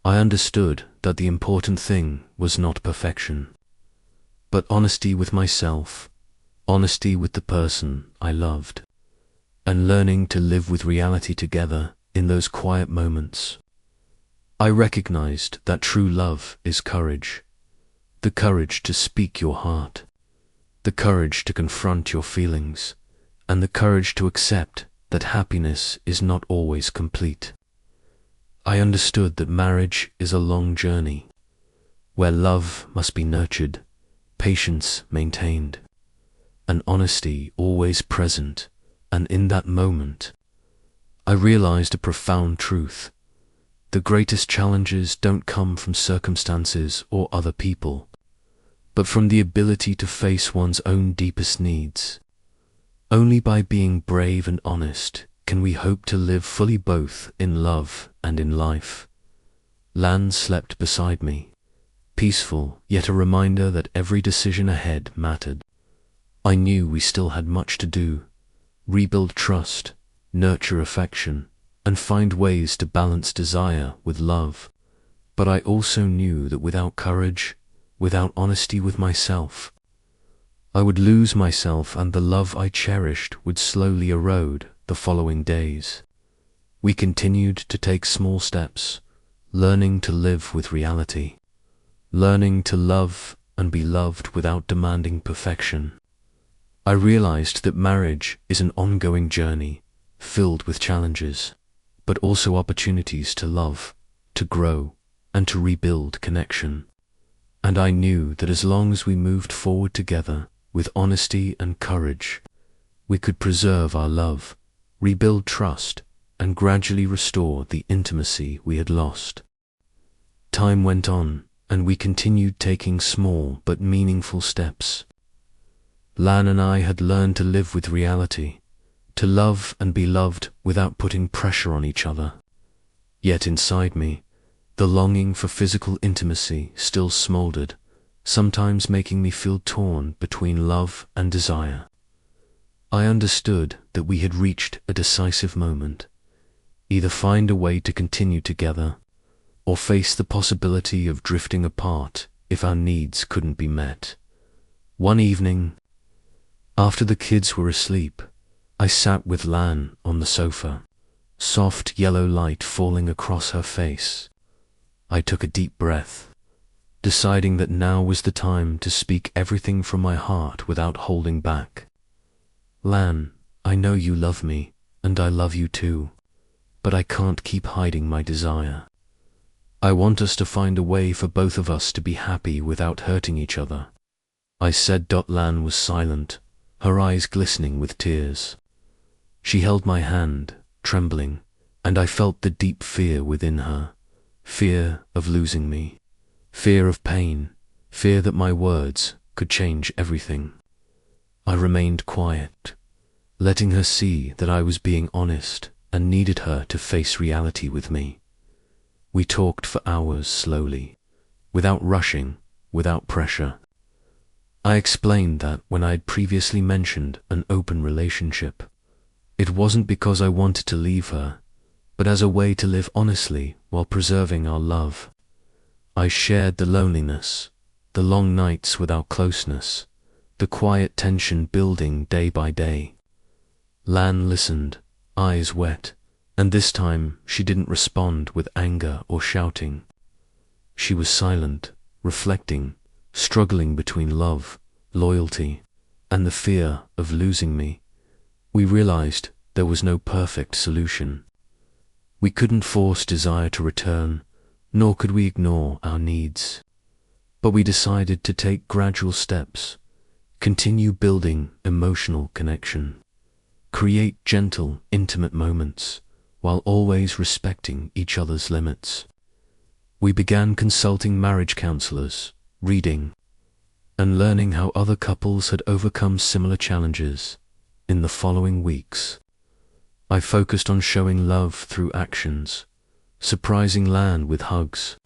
Speaker 1: I understood that the important thing was not perfection, but honesty with myself, honesty with the person I loved, and learning to live with reality together in those quiet moments. I recognized that true love is courage, the courage to speak your heart, the courage to confront your feelings, and the courage to accept that happiness is not always complete. I understood that marriage is a long journey, where love must be nurtured, patience maintained, and honesty always present. And in that moment, I realized a profound truth. The greatest challenges don't come from circumstances or other people, but from the ability to face one's own deepest needs. Only by being brave and honest can we hope to live fully both in love and in life. Lan slept beside me, peaceful, yet a reminder that every decision ahead mattered. I knew we still had much to do: rebuild trust, nurture affection, and find ways to balance desire with love. But I also knew that without courage, without honesty with myself, I would lose myself, and the love I cherished would slowly erode the following days. We continued to take small steps, learning to live with reality, learning to love and be loved without demanding perfection. I realized that marriage is an ongoing journey, filled with challenges, but also opportunities to love, to grow, and to rebuild connection. And I knew that as long as we moved forward together with honesty and courage, we could preserve our love, rebuild trust, and gradually restore the intimacy we had lost. Time went on, and we continued taking small but meaningful steps. Lan and I had learned to live with reality, to love and be loved without putting pressure on each other. Yet inside me, the longing for physical intimacy still smoldered, sometimes making me feel torn between love and desire. I understood that we had reached a decisive moment: either find a way to continue together, or face the possibility of drifting apart if our needs couldn't be met. One evening, after the kids were asleep, I sat with Lan on the sofa, soft yellow light falling across her face. I took a deep breath, deciding that now was the time to speak everything from my heart without holding back. Lan, I know you love me, and I love you too, but I can't keep hiding my desire. I want us to find a way for both of us to be happy without hurting each other, I said. Lan was silent, her eyes glistening with tears. She held my hand, trembling, and I felt the deep fear within her. Fear of losing me, fear of pain, fear that my words could change everything. I remained quiet, letting her see that I was being honest and needed her to face reality with me. We talked for hours slowly, without rushing, without pressure. I explained that when I had previously mentioned an open relationship, it wasn't because I wanted to leave her, but as a way to live honestly while preserving our love. I shared the loneliness, the long nights without closeness, the quiet tension building day by day. Lan listened, eyes wet, and this time she didn't respond with anger or shouting. She was silent, reflecting, struggling between love, loyalty, and the fear of losing me. We realized there was no perfect solution. We couldn't force desire to return, nor could we ignore our needs. But we decided to take gradual steps, continue building emotional connection, create gentle, intimate moments, while always respecting each other's limits. We began consulting marriage counselors, reading, and learning how other couples had overcome similar challenges. In the following weeks, I focused on showing love through actions, surprising Lan with hugs,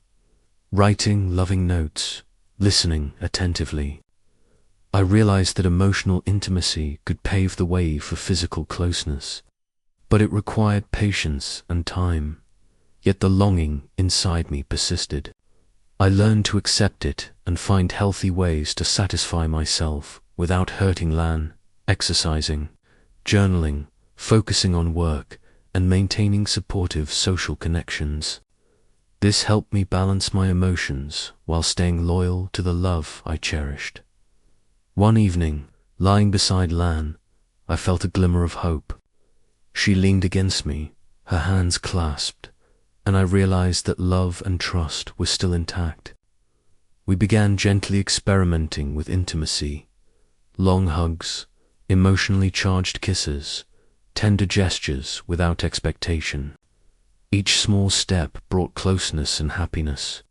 Speaker 1: writing loving notes, listening attentively. I realized that emotional intimacy could pave the way for physical closeness, but it required patience and time. Yet the longing inside me persisted. I learned to accept it and find healthy ways to satisfy myself without hurting Lan: exercising, journaling, focusing on work, and maintaining supportive social connections. This helped me balance my emotions while staying loyal to the love I cherished. One evening, lying beside Lan, I felt a glimmer of hope. She leaned against me, her hands clasped, and I realized that love and trust were still intact. We began gently experimenting with intimacy: long hugs, emotionally charged kisses, tender gestures without expectation. Each small step brought closeness and happiness,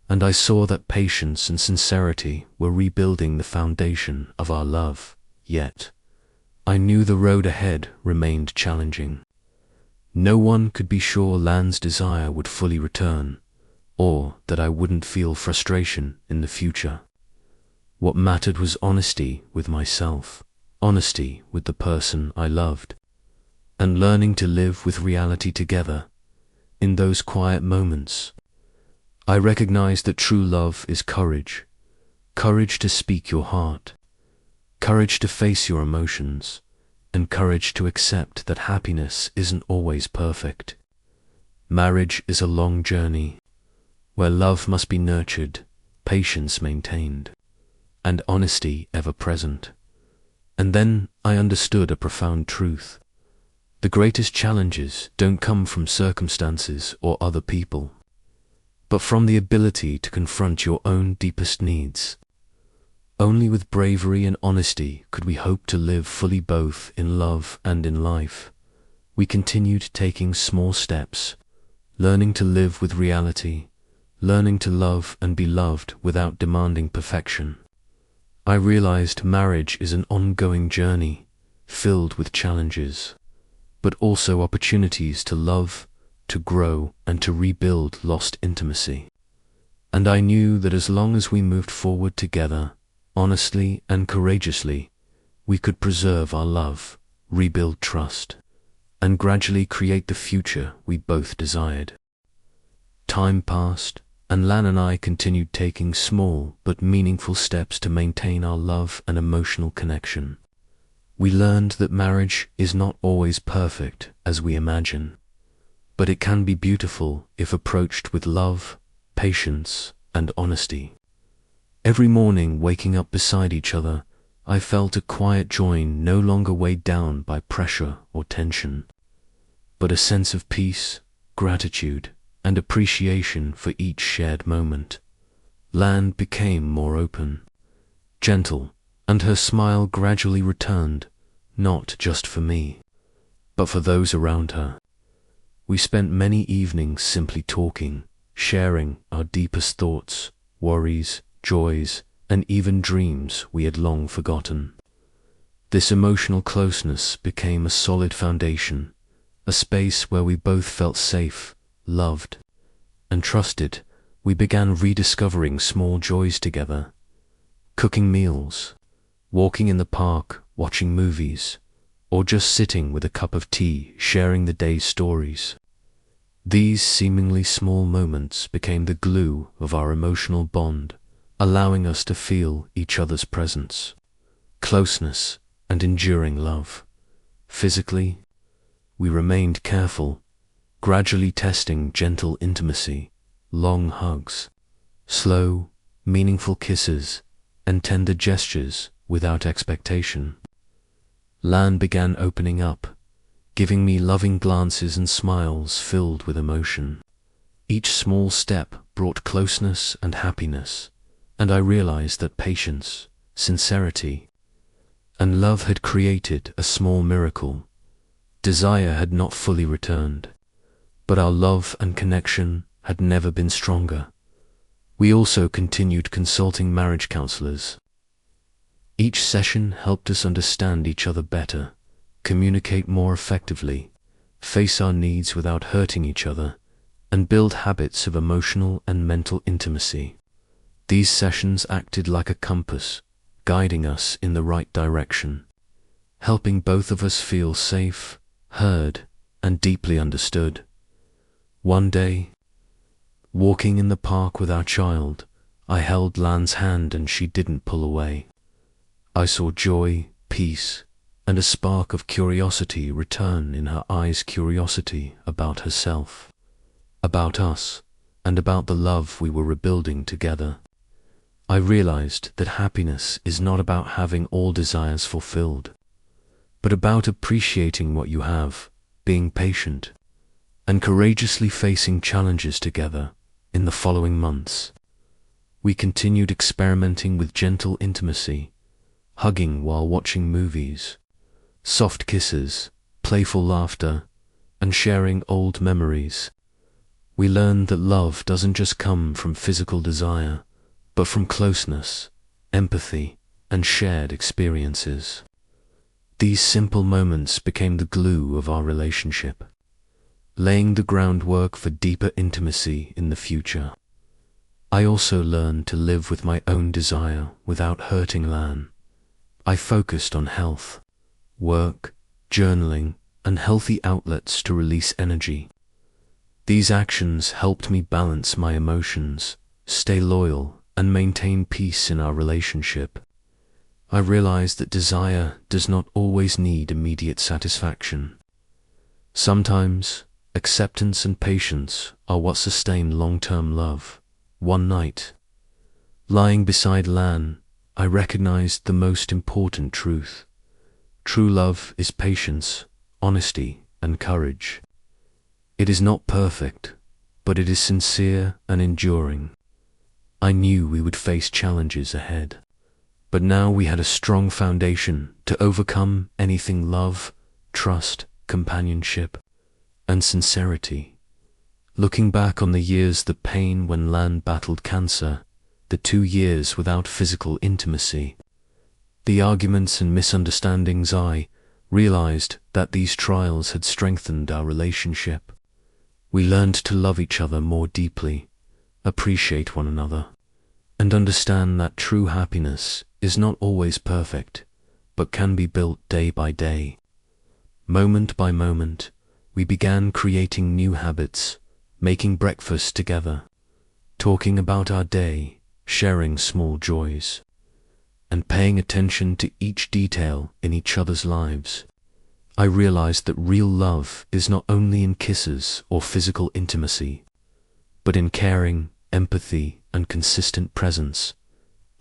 Speaker 1: and I saw that patience and sincerity were rebuilding the foundation of our love. Yet, I knew the road ahead remained challenging. No one could be sure Lan's desire would fully return, or that I wouldn't feel frustration in the future. What mattered was honesty with myself, honesty with the person I loved, and learning to live with reality together. In those quiet moments, I recognized that true love is courage, courage to speak your heart, courage to face your emotions, and courage to accept that happiness isn't always perfect. Marriage is a long journey, where love must be nurtured, patience maintained, and honesty ever present. And then I understood a profound truth. The greatest challenges don't come from circumstances or other people, but from the ability to confront your own deepest needs. Only with bravery and honesty could we hope to live fully both in love and in life. We continued taking small steps, learning to live with reality, learning to love and be loved without demanding perfection. I realized marriage is an ongoing journey, filled with challenges, but also opportunities to love, to grow, and to rebuild lost intimacy. And I knew that as long as we moved forward together, honestly and courageously, we could preserve our love, rebuild trust, and gradually create the future we both desired. Time passed, and Lan and I continued taking small but meaningful steps to maintain our love and emotional connection. We learned that marriage is not always perfect as we imagine, but it can be beautiful if approached with love, patience, and honesty. Every morning waking up beside each other, I felt a quiet joy, no longer weighed down by pressure or tension, but a sense of peace, gratitude, and appreciation for each shared moment. Lan became more open, gentle, and her smile gradually returned, not just for me, but for those around her. We spent many evenings simply talking, sharing our deepest thoughts, worries, joys, and even dreams we had long forgotten. This emotional closeness became a solid foundation, a space where we both felt safe, loved, and trusted. We began rediscovering small joys together, cooking meals, walking in the park, watching movies, or just sitting with a cup of tea, sharing the day's stories. These seemingly small moments became the glue of our emotional bond, allowing us to feel each other's presence, closeness, and enduring love. Physically, we remained careful, gradually testing gentle intimacy, long hugs, slow, meaningful kisses, and tender gestures without expectation. Lan began opening up, giving me loving glances and smiles filled with emotion. Each small step brought closeness and happiness, and I realized that patience, sincerity, and love had created a small miracle. Desire had not fully returned, but our love and connection had never been stronger. We also continued consulting marriage counselors. Each session helped us understand each other better, communicate more effectively, face our needs without hurting each other, and build habits of emotional and mental intimacy. These sessions acted like a compass, guiding us in the right direction, helping both of us feel safe, heard, and deeply understood. One day, walking in the park with our child, I held Lan's hand and she didn't pull away. I saw joy, peace, and a spark of curiosity return in her eyes, curiosity about herself, about us, and about the love we were rebuilding together. I realized that happiness is not about having all desires fulfilled, but about appreciating what you have, being patient, and courageously facing challenges together. In the following months, we continued experimenting with gentle intimacy, hugging while watching movies, soft kisses, playful laughter, and sharing old memories. We learned that love doesn't just come from physical desire, but from closeness, empathy, and shared experiences. These simple moments became the glue of our relationship, laying the groundwork for deeper intimacy in the future. I also learned to live with my own desire without hurting Lan. I focused on health, work, journaling, and healthy outlets to release energy. These actions helped me balance my emotions, stay loyal, and maintain peace in our relationship. I realized that desire does not always need immediate satisfaction. Sometimes, acceptance and patience are what sustain long-term love. One night, lying beside Lan, I recognized the most important truth. True love is patience, honesty, and courage. It is not perfect, but it is sincere and enduring. I knew we would face challenges ahead, but now we had a strong foundation to overcome anything: love, trust, companionship, and sincerity. Looking back on the years, the pain when Lan battled cancer, the 2 years without physical intimacy, the arguments and misunderstandings, I realized that these trials had strengthened our relationship. We learned to love each other more deeply, appreciate one another, and understand that true happiness is not always perfect, but can be built day by day. Moment by moment, we began creating new habits, making breakfast together, talking about our day, sharing small joys, and paying attention to each detail in each other's lives. I realized that real love is not only in kisses or physical intimacy, but in caring, empathy, and consistent presence,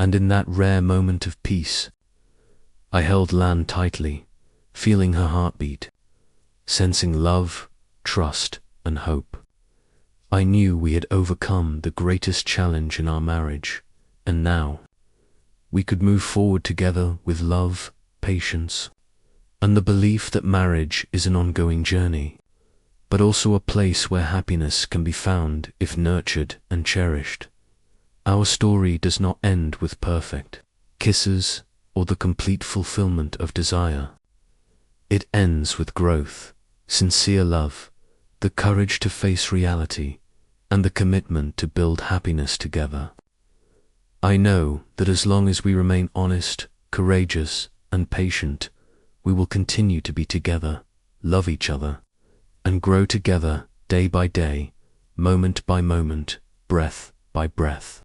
Speaker 1: and in that rare moment of peace. I held Lan tightly, feeling her heartbeat, sensing love, trust, and hope. I knew we had overcome the greatest challenge in our marriage, and now we could move forward together with love, patience, and the belief that marriage is an ongoing journey, but also a place where happiness can be found if nurtured and cherished. Our story does not end with perfect kisses or the complete fulfillment of desire. It ends with growth, sincere love, the courage to face reality, and the commitment to build happiness together. I know that as long as we remain honest, courageous, and patient, we will continue to be together, love each other, and grow together day by day, moment by moment, breath by breath.